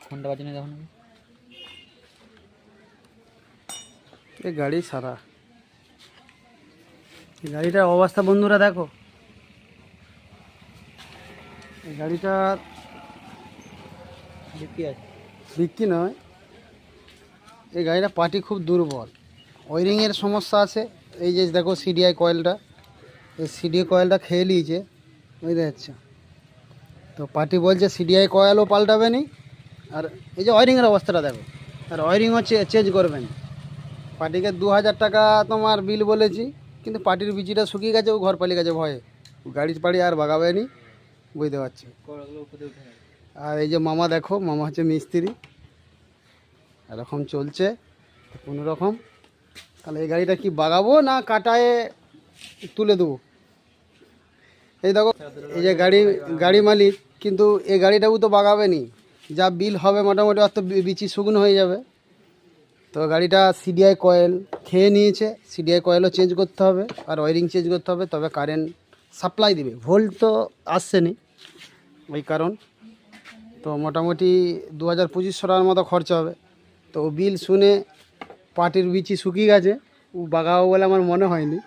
ফোনটা বাজে না তখন এই গাড়ি সারা এই গাড়িটার অবস্থা বন্ধুরা দেখো। এই গাড়িটা বিক্রি আছে। বিক্রি নয়, এই গাড়িটা পার্টি খুব দুর্বল, ওয়ারিংয়ের সমস্যা আছে। এই যে দেখো সিডিআই কয়েলটা, এই সিডিআই কয়েলটা খেয়ে নিয়েছে, বুঝতে পারছো। তো পার্টি বলছে সিডিআই কয়েলও পাল্টাবে নি, আর এই যে ওয়ারিংয়ের অবস্থাটা দেখো, আর ওয়ারিংও চেঞ্জ করবেন। পার্টিকে 2000 টাকা তোমার বিল বলেছি, কিন্তু পার্টির বিচিটা শুকিয়ে গেছে, ও ঘর পালিয়ে গেছে ভয়ে, গাড়ি পাড়ি আর বাগাবে নি, বুঝতে পারছো। আর এই যে মামা দেখো, মামা হচ্ছে মিস্ত্রি, এরকম চলছে কোনো রকম। তাহলে এই গাড়িটা কি বাগাবো না কাটায় তুলে দেবো? এই দেখো এই যে গাড়ি মালিক, কিন্তু এই গাড়িটাও তো বাগাবে নি, যা বিল হবে মোটামুটি অত বিচি শুকনো হয়ে যাবে। তো গাড়িটা সিডিআই কয়েল খেয়ে নিয়েছে, সিডিআই কয়েলও চেঞ্জ করতে হবে, আর ওয়ারিং চেঞ্জ করতে হবে, তবে কারেন্ট সাপ্লাই দিবে। ভোল্ট তো আসছে নি, ওই কারণ। তো মোটামুটি 2000-2500 টাকার মতো খরচা হবে। তো বিল শুনে পার্টির বিচি শুকিয়ে গেছে, ও বাগাবো বলে আমার মনে হয়নি।